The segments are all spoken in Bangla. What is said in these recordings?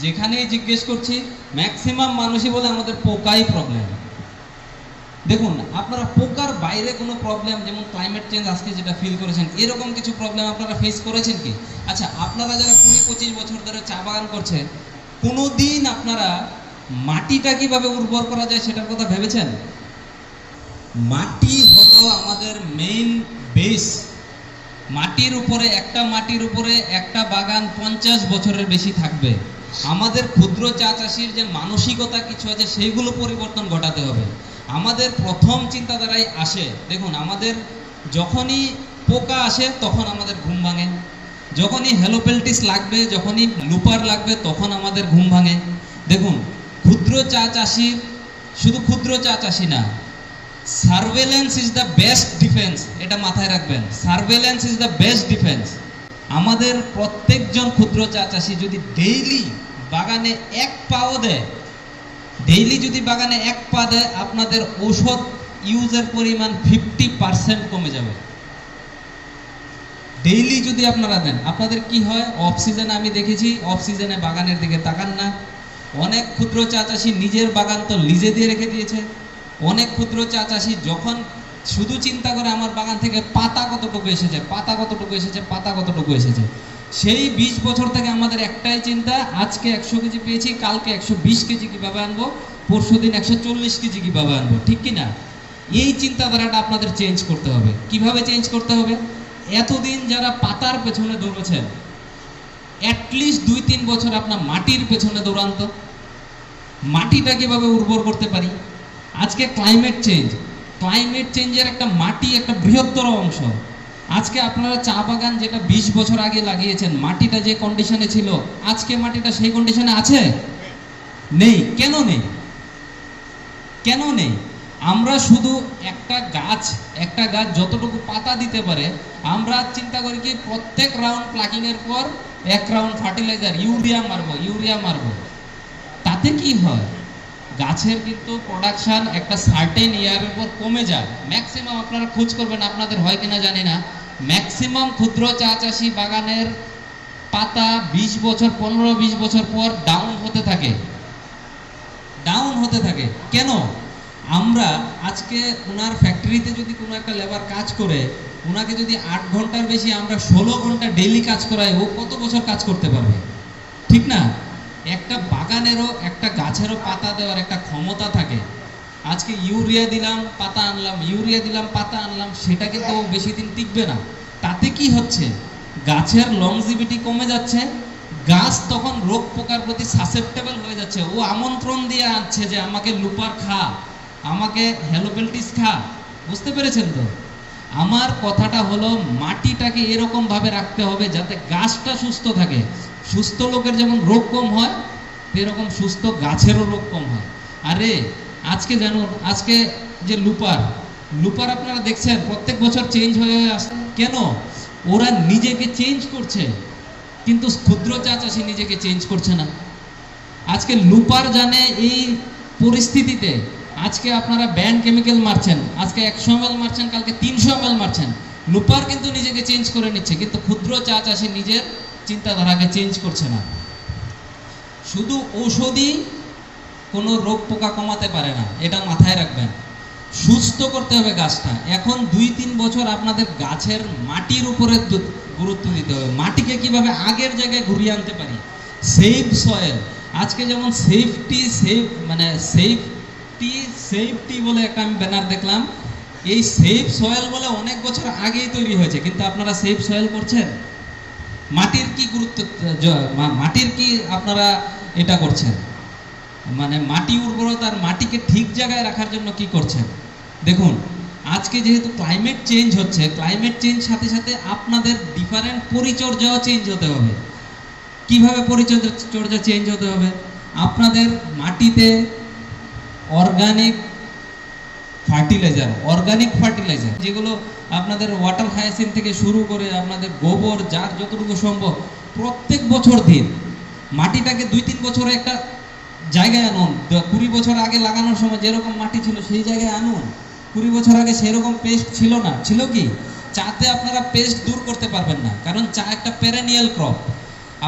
যেখানেই জিজ্ঞেস করছি ম্যাক্সিমাম মানুষই বলে আমাদের পোকাই প্রবলেম। দেখুন, আপনারা পোকার বাইরে কোনো প্রবলেম, যেমন ক্লাইমেট চেঞ্জ আজকে যেটা ফিল করেছেন, এরকম কিছু প্রবলেম আপনারা ফেস করেছেন কি? আচ্ছা, আপনারা যারা 20-25 বছর ধরে চা বাগান করছেন, কোনো দিন আপনারা মাটিটা কিভাবে উর্বর করা যায় সেটার কথা ভেবেছেন? মাটি হলো আমাদের মেইন বেস। মাটির উপরে একটা বাগান 50 বছরের বেশি থাকবে। আমাদের ক্ষুদ্র চা চাষির যে মানসিকতা কিছু আছে সেইগুলো পরিবর্তন ঘটাতে হবে। আমাদের প্রথম চিন্তাধারায় আসে, দেখুন, আমাদের যখনই পোকা আসে তখন আমাদের ঘুম ভাঙে, যখনই হেলোপেলটিস লাগবে, যখনই লুপার লাগবে তখন আমাদের ঘুম ভাঙে। দেখুন, ক্ষুদ্র চা চাষির, শুধু ক্ষুদ্র চা চাষি না, surveillance is the best defence, এটা মাথায় রাখবেন। Surveillance is the best defence. আমাদের প্রত্যেকজন ক্ষুদ্র চা চাষি যদি ডেইলি বাগানে এক পাও দেয়, আপনাদের ঔষধ ইউজের পরিমাণ 50% কমে যাবে। ডেইলি যদি আপনারা দেন, আপনাদের কি হয়, অফ সিজনে আমি দেখেছি, অফ সিজনে বাগানের দিকে তাকান না। অনেক ক্ষুদ্র চা চাষি নিজের বাগান তো লিজে দিয়ে রেখে দিয়েছে। অনেক ক্ষুদ্র চা চাষি যখন শুধু চিন্তা করে আমার বাগান থেকে পাতা কতটুকু এসেছে, সেই 20 বছর থেকে আমাদের একটাই চিন্তা, আজকে 100 কেজি পেয়েছি, কালকে 120 কেজি কিভাবে আনবো, পরশুদিন 140 কেজি কিভাবে আনবো, ঠিক কিনা? এই চিন্তাধারাটা আপনাদের চেঞ্জ করতে হবে। কিভাবে চেঞ্জ করতে হবে? এতদিন যারা পাতার পেছনে দৌড়েছেন, অ্যাটলিস্ট 2-3 বছর আপনার মাটির পেছনে দৌড়ান তো। মাটিটা কিভাবে উর্বর করতে পারি? আজকে ক্লাইমেট চেঞ্জের একটা মাটি একটা বৃহত্তর অংশ। আজকে আপনারা চা বাগান যেটা 20 বছর আগে লাগিয়েছেন, মাটিটা যে কন্ডিশনে ছিল, আজকে মাটিটা সেই কন্ডিশনে আছে? নেই। কেন নেই? আমরা শুধু একটা গাছ যতটুকু পাতা দিতে পারে, আমরা চিন্তা করি কি প্রত্যেক রাউন্ড প্লাকিং এর পর 1 রাউন্ড ফার্টিলাইজার ইউরিয়া মারবো। তাতে কি হয়? গাছের কিন্তু প্রোডাকশন একটা সার্টেন ইয়ারের পর কমে যায়। ম্যাক্সিমাম আপনারা খোঁজ করবেন, আপনাদের হয় কিনা জানি না, ম্যাক্সিমাম ক্ষুদ্র চা চাষি বাগানের পাতা 15-20 বছর পর ডাউন হতে থাকে। কেন? আমরা আজকে ওনার ফ্যাক্টরিতে যদি কোনো একটা লেবার কাজ করে, ওনাকে যদি 8 ঘন্টার বেশি আমরা 16 ঘন্টা ডেইলি কাজ করাই, ও কত বছর কাজ করতে পারবে? ঠিক না? একটা বাগানেরও, একটা গাছেরও পাতা দেওয়ার একটা ক্ষমতা থাকে। আজকে ইউরিয়া দিলাম পাতা আনলাম, সেটা কিন্তু বেশি দিন টিকবে না। তাতে কি হচ্ছে? গাছের লংজিভিটি কমে যাচ্ছে। গাছ তখন রোগ পোকার প্রতি সাসেপ্টেবল হয়ে যাচ্ছে। ও আমন্ত্রণ দিয়ে আসছে যে আমাকে লুপার খা, আমাকে হেলোপেলটিস খা। বুঝতে পেরেছেন তো? আমার কথাটা হলো, মাটিটাকে এরকম ভাবে রাখতে হবে যাতে গাছটা সুস্থ থাকে। সুস্থ লোকের যেমন রোগ কম হয়, এরকম সুস্থ গাছেরও রোগ কম হয়। আরে আজকে জানুন, আজকে যে লুপার আপনারা দেখছেন প্রত্যেক বছর চেঞ্জ হয়ে আসছে। কেন? ওরা নিজেকে চেঞ্জ করছে, কিন্তু ক্ষুদ্র চা চাষি নিজেকে চেঞ্জ করছে না। আজকে লুপার জানে এই পরিস্থিতিতে, আজকে আপনারা ব্যান্ড কেমিক্যাল মারছেন, আজকে 100 ml মারছেন, কালকে 300 ml মারছেন। লুপার কিন্তু নিজেকে চেঞ্জ করে নিচ্ছে, কিন্তু ক্ষুদ্র চা চাষি নিজের চিন্তাধারাকে চেঞ্জ করছে না। শুধু ঔষধি কোনো রোগ পোকা কমাতে পারে না, এটা মাথায় রাখবেন। সুস্থ করতে হবে গাছটা। এখন 2-3 বছর আপনাদের গাছের মাটির উপরে গুরুত্ব দিতে হবে। মাটিকে কিভাবে আগের জায়গায় ঘুরিয়ে আনতে পারি। সেভ সয়েল, আজকে যেমন সেফটি বলে একটা আমি ব্যানার দেখলাম। এই সেভ সয়েল বলে অনেক বছর আগেই তৈরি হয়েছে, কিন্তু আপনারা সেভ সয়েল করছেন? মাটির কি গুরুত্ব, মাটির কি আপনারা এটা করছেন? মানে মাটি উর্বরতার, মাটিকে ঠিক জায়গায় রাখার জন্য কি করছেন? দেখুন, আজকে যেহেতু ক্লাইমেট চেঞ্জ হচ্ছে, ক্লাইমেট চেঞ্জ সাথে সাথে আপনাদের ডিফারেন্ট পরিচর্যাও চেঞ্জ হতে হবে। কিভাবে পরিচর্যা চেঞ্জ হতে হবে? আপনাদের মাটিতে অর্গানিক ফার্টিলাইজার যেগুলো আপনাদের ওয়াটার হায়াসিন থেকে শুরু করে আপনাদের গোবর, যার যতটুকু সম্ভব প্রত্যেক বছর দিন। মাটিটাকে 2-3 বছরে একটা জায়গায় আনুন। 20 বছর আগে লাগানোর সময় যেরকম মাটি ছিল সেই জায়গায় আনুন। 20 বছর আগে সেরকম পেস্ট ছিল না, ছিল কি? চাতে আপনারা পেস্ট দূর করতে পারবেন না, কারণ চা একটা পেরেনিয়াল ক্রপ।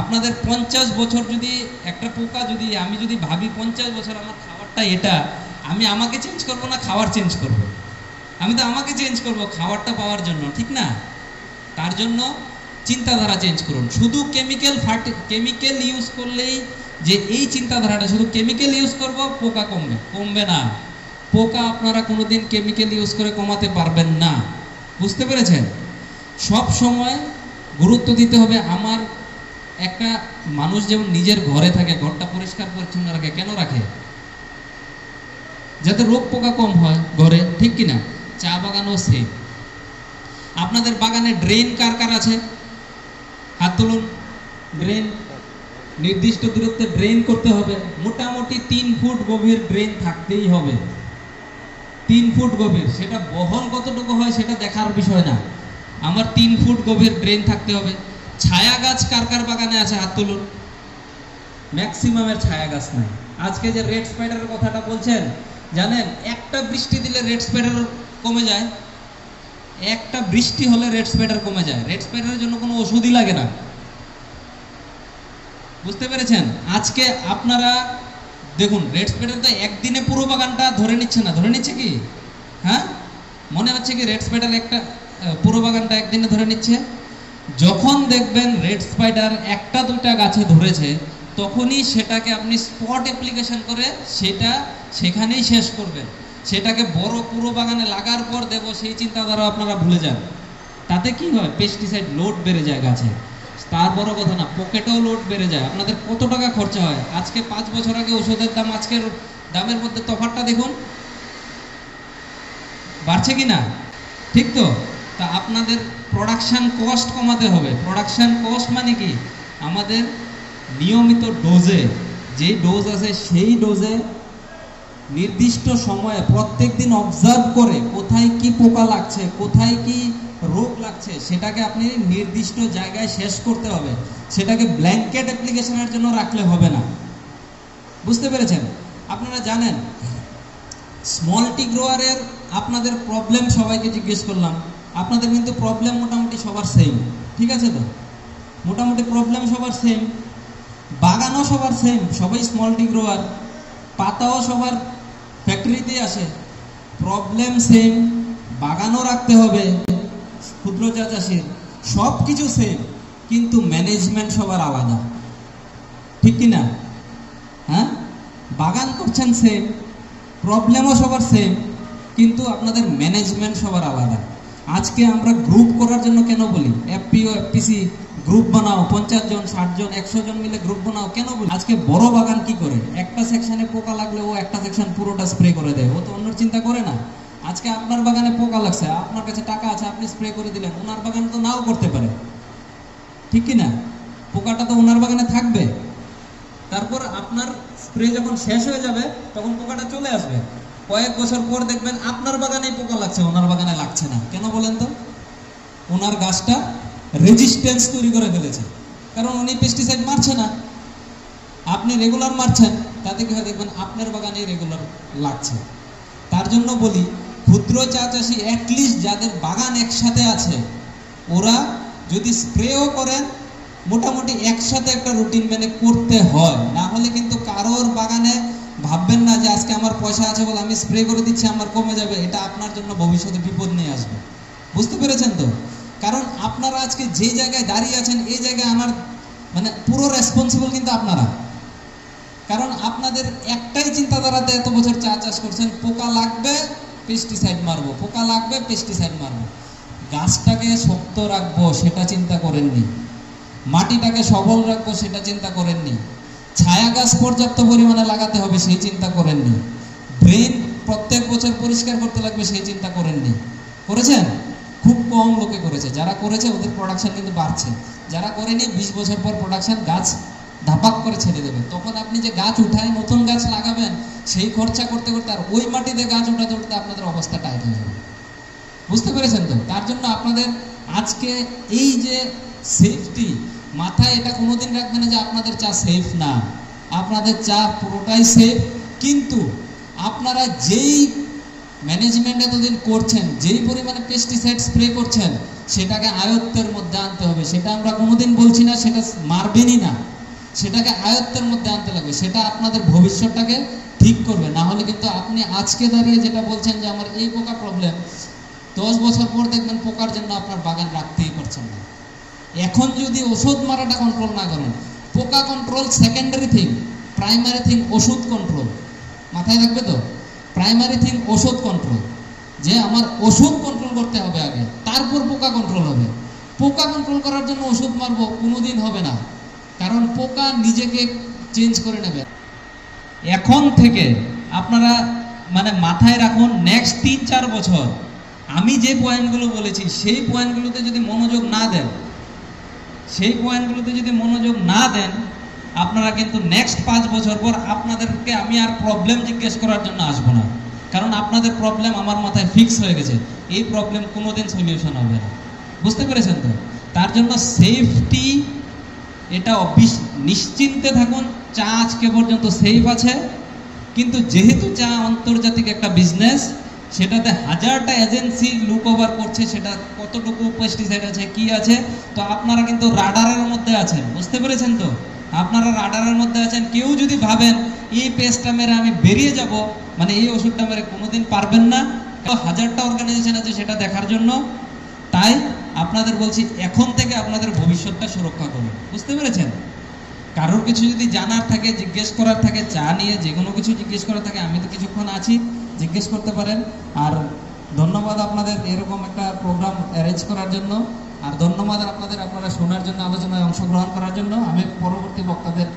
আপনাদের 50 বছর যদি একটা পোকা, যদি আমি যদি ভাবি 50 বছর আমার খাবারটা এটা, আমি আমাকে চেঞ্জ করব না খাবার চেঞ্জ করব? আমি তো আমাকে চেঞ্জ করব খাবারটা পাওয়ার জন্য, ঠিক না? তার জন্য চিন্তাধারা চেঞ্জ করুন। শুধু কেমিক্যাল ইউজ করলেই যে এই চিন্তাধারাটা শুধু কেমিক্যাল ইউজ করব পোকা কমবে না। পোকা আপনারা কোনোদিন কেমিক্যাল ইউজ করে কমাতে পারবেন না। বুঝতে পেরেছেন? সব সময় গুরুত্ব দিতে হবে। আমার একটা মানুষ যেমন নিজের ঘরে থাকে, ঘরটা পরিষ্কার পরিচ্ছন্ন রাখে, কেন রাখে? যাতে রোগ পোকা কম হয় ঘরে, ঠিক কিনা? চা বাগানও সেম। আপনাদের বাগানে ড্রেন কার কার আছে? হাত তুলুন। ড্রেন, নির্দিষ্ট দূরত্বে ড্রেন করতে হবে। মোটামুটি 3 ফুট গভীর ড্রেন থাকতেই হবে। 3 ফুট গভীর। সেটা বহল কতটুকু হয় সেটা দেখার বিষয় না, আমার 3 ফুট গভীর ড্রেন থাকতে হবে। ছায়া গাছ কার কার বাগানে আছে? হাত তুলুন। ম্যাক্সিমামের ছায়া গাছ নাই। আজকে যে রেড স্পাইডারের কথাটা বলছেন, জানেন একটা বৃষ্টি দিলে রেড স্পাইডার কমে যায়। একটা বৃষ্টি হলে রেড স্পাইডার কমে যায়। রেড স্পাইডারের জন্য কোনো ওষুধই লাগে না। বুঝতে পেরেছেন? আজকে আপনারা দেখুন, রেড স্পাইডার তো একদিনে পুরো বাগানটা ধরে নিচ্ছে না। ধরে নিচ্ছে কি? হ্যাঁ, মনে হচ্ছে কি রেড স্পাইডার একটা পুরো বাগানটা একদিনে ধরে নিচ্ছে? যখন দেখবেন রেড স্পাইডার একটা দুটা গাছে ধরেছে, তখনই সেটাকে আপনি স্পট অ্যাপ্লিকেশন করে সেটা সেখানেই শেষ করবেন। সেটাকে বড় পুরো বাগানে লাগার পর দেব, সেই চিন্তাধারা আপনারা ভুলে যান। তাতে কি হয়? পেস্টিসাইড লোড বেড়ে যায় গাছে। তার বড় কথা না, পকেটেও লোড বেড়ে যায়। আপনাদের কত টাকা খরচা হয়? আজকে 5 বছর আগে ওষুধের দাম আজকের দামের মধ্যে তফাৎটা দেখুন, বাড়ছে কি না? ঠিক তো? তা আপনাদের প্রোডাকশন কস্ট কমাতে হবে। প্রোডাকশন কস্ট মানে কি? আমাদের নিয়মিত ডোজে, যেই ডোজ আছে সেই ডোজে নির্দিষ্ট সময়ে প্রত্যেক দিন অবজার্ভ করে কোথায় কি পোকা লাগছে, কোথায় কি রোগ লাগছে, সেটাকে আপনি নির্দিষ্ট জায়গায় শেষ করতে হবে। সেটাকে ব্ল্যাঙ্কেট অ্যাপ্লিকেশনের জন্য রাখলে হবে না। বুঝতে পেরেছেন? আপনারা জানেন স্মল টি গ্রোয়ারের আপনাদের প্রবলেম সবাইকে জিজ্ঞেস করলাম, আপনাদের কিন্তু প্রবলেম মোটামুটি সবার সেম, ঠিক আছে তো? মোটামুটি প্রবলেম সবার সেম, বাগানও সবার সেম, সবাই স্মল টি গ্রোয়ার, পাতাও সবার ফ্যাক্টরিতে আসে, প্রবলেম সেম, বাগানও রাখতে হবে ক্ষুদ্র চা চাষির, সব কিছু সেম, কিন্তু ম্যানেজমেন্ট সবার আলাদা, ঠিক কিনা? হ্যাঁ, বাগান করছেন সেম, প্রবলেমও সবার সেম, কিন্তু আপনাদের ম্যানেজমেন্ট সবার আলাদা। আজকে আমরা গ্রুপ করার জন্য কেন বলি? এফপিও এফপিসি গ্রুপ বানাও, 50 জন 60 জন 100 জন মিলে গ্রুপ বানাও কেন বলি? আজকে বড় বাগান কি করে? একটা সেকশনে পোকা লাগলে ও একটা সেকশন পুরোটা স্প্রে করে দেয়, ও তো অন্য চিন্তা করে না। আজকে আপনার বাগানে পোকা লাগছে, আপনার কাছে টাকা আছে, আপনি স্প্রে করে দিলেন, ওনার বাগানে তো নাও করতে পারে, ঠিক কিনা? পোকাটা তো ওনার বাগানে থাকবে। তারপর আপনার স্প্রে যখন শেষ হয়ে যাবে তখন পোকাটা চলে আসবে। কয়েক বছর পর দেখবেন আপনার বাগানে পোকা লাগছে, ওনার বাগানে লাগছে না। কেন বলেন তো? ওনার গাছটা রেজিস্ট্যান্স তৈরি করে ফেলেছে, কারণ উনি পেস্টিসাইড মারছে না, আপনি রেগুলার মারছেন। তাতে কি হয়? দেখবেন আপনার বাগানে রেগুলার লাগছে। তার জন্য বলি, ক্ষুদ্র চা চাষি অ্যাটলিস্ট যাদের বাগান একসাথে আছে, ওরা যদি স্প্রেও করেন মোটামুটি একসাথে একটা রুটিন মেনে করতে হয়। না হলে কিন্তু কারোর বাগানে ভাববেন না যে আজকে আমার পয়সা আছে বলে আমি স্প্রে করে দিচ্ছি আমার কমে যাবে, এটা আপনার জন্য ভবিষ্যতে বিপদ নিয়ে আসবে। বুঝতে পেরেছেন তো? কারণ আপনারা আজকে যে জায়গায় দাঁড়িয়ে আছেন এই জায়গায় আমার মানে পুরো রেসপন্সিবল কিন্তু আপনারা। কারণ আপনাদের একটাই চিন্তাধারাতে এত বছর চা চাষ করছেন, পোকা লাগবে পেস্টিসাইড মারবো, পোকা লাগবে পেস্টিসাইড মারবো। গাছটাকে শক্ত রাখবো সেটা চিন্তা করেননি, মাটিটাকে সবল রাখবো সেটা চিন্তা করেননি, ছায়া গাছ পর্যাপ্ত পরিমাণে লাগাতে হবে সেই চিন্তা করেননি, ড্রেন প্রত্যেক বছর পরিষ্কার করতে লাগবে সেই চিন্তা করেননি। করেছেন? খুব কম লোকে করেছে। যারা করেছে ওদের প্রোডাকশন কিন্তু বাড়ছে, যারা করেনি 20 বছর পর প্রোডাকশন গাছ ধাপাক করে ছেড়ে দেবে। তখন আপনি যে গাছ উঠায় নতুন গাছ লাগাবেন সেই খরচা করতে করতে আর ওই মাটিতে গাছ উঠাতে উঠতে আপনাদের অবস্থা টাইট হয়ে যাবে। বুঝতে পেরেছেন তো? তার জন্য আপনাদের আজকে এই যে সেফটি, মাথায় এটা কোনোদিন রাখবেন না যে আপনাদের চা সেফ না, আপনাদের চা পুরোটাই সেফ। কিন্তু আপনারা যেই ম্যানেজমেন্ট এতদিন করছেন, যেই পরিমাণে পেস্টিসাইড স্প্রে করছেন সেটাকে আয়ত্তের মধ্যে আনতে হবে। সেটা আমরা কোনোদিন বলছি না সেটা মারবেনই না, সেটাকে আয়ত্তের মধ্যে আনতে লাগবে। সেটা আপনাদের ভবিষ্যৎটাকে ঠিক করবে। না হলে কিন্তু আপনি আজকে দাঁড়িয়ে যেটা বলছেন যে আমার এই পোকা প্রবলেম, 10 বছর পর দেখবেন পোকার জন্য আপনার বাগান রাখতেই পারছেন না। এখন যদি ওষুধ মারাটা কন্ট্রোল না করেন, পোকা control secondary thing, primary thing ওষুধ কন্ট্রোল। মাথায় রাখবে তো, প্রাইমারি থিং ওষুধ কন্ট্রোল, যে আমার ওষুধ কন্ট্রোল করতে হবে আগে, তারপর পোকা কন্ট্রোল হবে। পোকা কন্ট্রোল করার জন্য ওষুধ মারবো, কোনোদিন হবে না, কারণ পোকা নিজেকে চেঞ্জ করে নেবে। এখন থেকে আপনারা মানে মাথায় রাখুন, নেক্সট 3-4 বছর আমি যে পয়েন্টগুলো বলেছি সেই পয়েন্টগুলোতে যদি মনোযোগ না দেন, আপনারা কিন্তু নেক্সট 5 বছর পর আপনাদেরকে আমি আর প্রবলেম জিজ্ঞেস করার জন্য আসবো না, কারণ আপনাদের প্রবলেম আমার মাথায় ফিক্স হয়ে গেছে। এই প্রবলেম কোনোদিন সলিউশন হবে না, বুঝতে পেরেছেন তো? তার জন্য সেফটি, এটা নিশ্চিন্তে থাকুন। চা আজকে পর্যন্ত সেফ আছে, কিন্তু যেহেতু চা আন্তর্জাতিক একটা বিজনেস, সেটাতে 1000টা এজেন্সি লুক ওভার করছে, সেটা কতটুকু পেস্টিসাইড আছে কি আছে, তো আপনারা কিন্তু রাডারের মধ্যে আছেন, বুঝতে পেরেছেন তো? আপনারা রাডারের মধ্যে আছেন। কেউ যদি ভাবেন এই পেস্টটা মেরে আমি বেরিয়ে যাব, মানে এই ওষুধটা মেরে, কোনোদিন পারবেন না। 1000টা অর্গানাইজেশন আছে সেটা দেখার জন্য। তাই আপনাদের বলছি, এখন থেকে আপনাদের ভবিষ্যৎটা সুরক্ষা করুন, বুঝতে পেরেছেন? কারোর কিছু যদি জানার থাকে, জিজ্ঞেস করার থাকে, চা নিয়ে যে কোনো কিছু জিজ্ঞেস করার থাকে, আমি তো কিছুক্ষণ আছি, জিজ্ঞেস করতে পারেন। আর ধন্যবাদ আপনাদের এরকম একটা প্রোগ্রাম অ্যারেঞ্জ করার জন্য, আর ধন্যবাদ আপনারা শোনার জন্য, আলোচনায় অংশগ্রহণ করার জন্য। আমি পরবর্তী বক্তাদের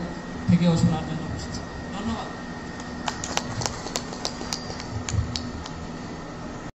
থেকেও শোনার জন্য